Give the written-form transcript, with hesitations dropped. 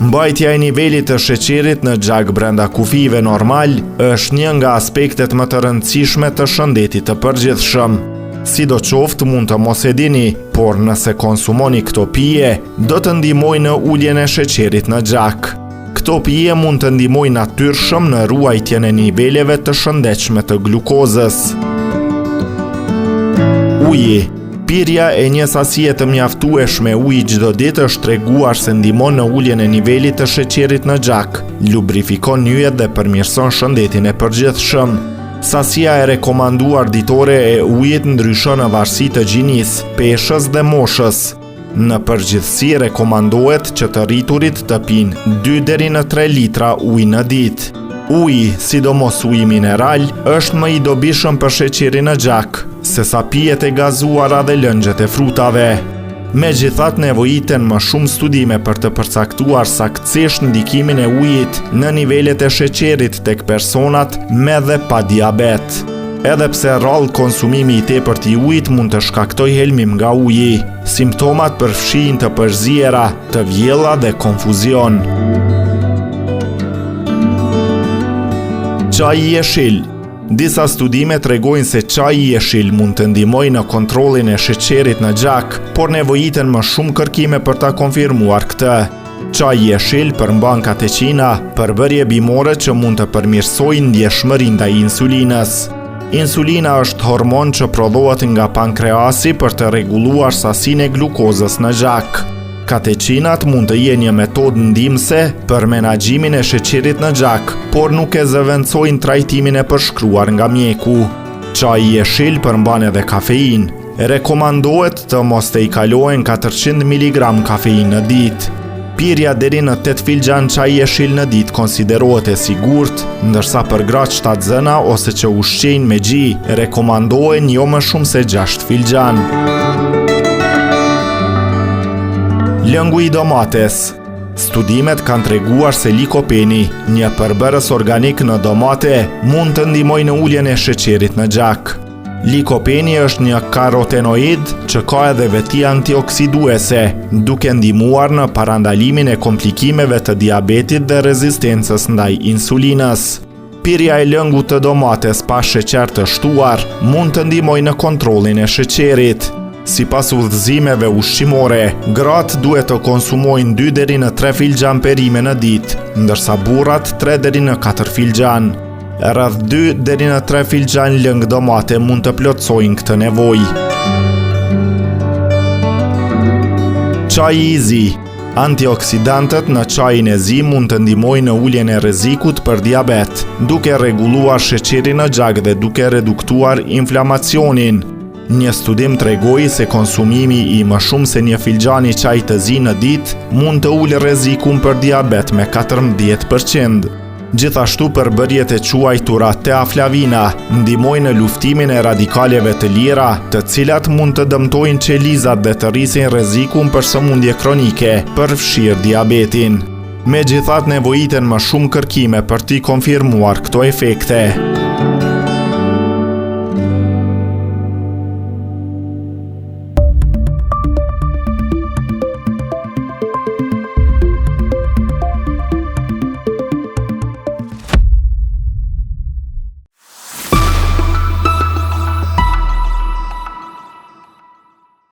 Mbajtja e nivelit të sheqerit në gjak brenda kufive normal është një nga aspektet më të rëndësishme të shëndetit të përgjithshëm. Sidoqoftë mund të mos e dini, por nëse konsumoni këto pije, do të ndihmojnë në uljen e sheqerit në gjak. Këto pije mund të ndihmojnë natyrshëm në ruajtjen e niveleve të shëndetshme të glukozës. Uji. Pirja e një sasie të mjaftueshme uji çdo ditë është treguar se ndihmon në uljen e nivelit të sheqerit në gjak, lubrifikon nyjet dhe përmirëson shëndetin e përgjithshëm. Sasia e rekomanduar ditore e ujit ndryshon në varësi të gjinisë, peshës dhe moshës. Në përgjithësi rekomandohet që të rriturit të pinë 2 deri në 3 litra ujë në ditë. Uji, sidomos uji mineral, është më i dobishëm për sheqerin në gjak, sesa pijet e gazuara dhe lëngjet e frutave. Megjithatë nevojiten më shumë studime për të përcaktuar saktësisht ndikimin e ujit në nivelet e sheqerit tek personat me dhe pa diabet. Edhe pse rrallë konsumimi i tepërt i ujit mund të shkaktoj helmim nga uji, simptomat përfshijnë të përziera, të vjella dhe konfuzion. Çaji i jeshil. Disa studime tregojnë se çaji i jeshil mund të ndihmojë në kontrollin e sheqerit në gjak, por nevojiten më shumë kërkime për ta konfirmuar këtë. Çaji i jeshil përmban katechina, përbërje bimore që mund të përmirësojnë ndjeshmërinë ndaj insulinës. Insulina është hormon që prodhohet nga pankreasi për të rregulluar sasinë e glukozës në gjak. Kateçinat mund të jenë një metodë ndihmëse për menaxhimin e sheqerit në gjak, por nuk e zëvendësojnë trajtimin e përshkruar nga mjeku. Çaji i jeshil përmban edhe kafeinë. Rekomandohet të mos të i kalohen 400 mg kafeinë në ditë. Pirja deri në 8 filxhan çaj jeshil në ditë konsiderohet e sigurt, ndërsa për gratë shtatzëna ose që ushqejnë me gji, rekomandohen jo më shumë se 6 filxhan. Lëngu i domates. Studimet kanë treguar se likopeni, një përbërës organik në domate, mund të ndihmojë në uljen e sheqerit në gjak. Likopeni është një karotenoid që ka edhe veti antioksiduese, duke ndihmuar në parandalimin e komplikimeve të diabetit dhe rezistencës ndaj insulinës. Pirja e lëngut të domates pa sheqer të shtuar mund të ndihmojë në kontrollin e sheqerit. Sipas udhëzimeve ushqimore, gratë duhet të konsumojnë 2 deri në 3 filxhan perime në ditë, ndërsa burrat 3 deri në 4 filxhan. Rreth 2 deri në 3 filxhan lëng domate mund të plotësojnë këtë nevojë. Çaji i zi. Antioksidantët në çajin e zi mund të ndihmojnë në uljen e rrezikut për diabet, duke rregulluar sheqerin në gjak dhe duke reduktuar inflamacionin. Një studim tregoi se konsumimi i më shumë se 1 filxhan i çajit të zi në ditë mund të ulë rrezikun për diabet me 14%. Gjithashtu përbërjet e quajtura teaflavina ndihmojnë në luftimin e radikaleve të lira, të cilat mund të dëmtojnë qelizat dhe të rrisin rrezikun për sëmundje kronike, përfshirë diabetin. Megjithatë nevojiten më shumë kërkime për t'i konfirmuar këto efekte.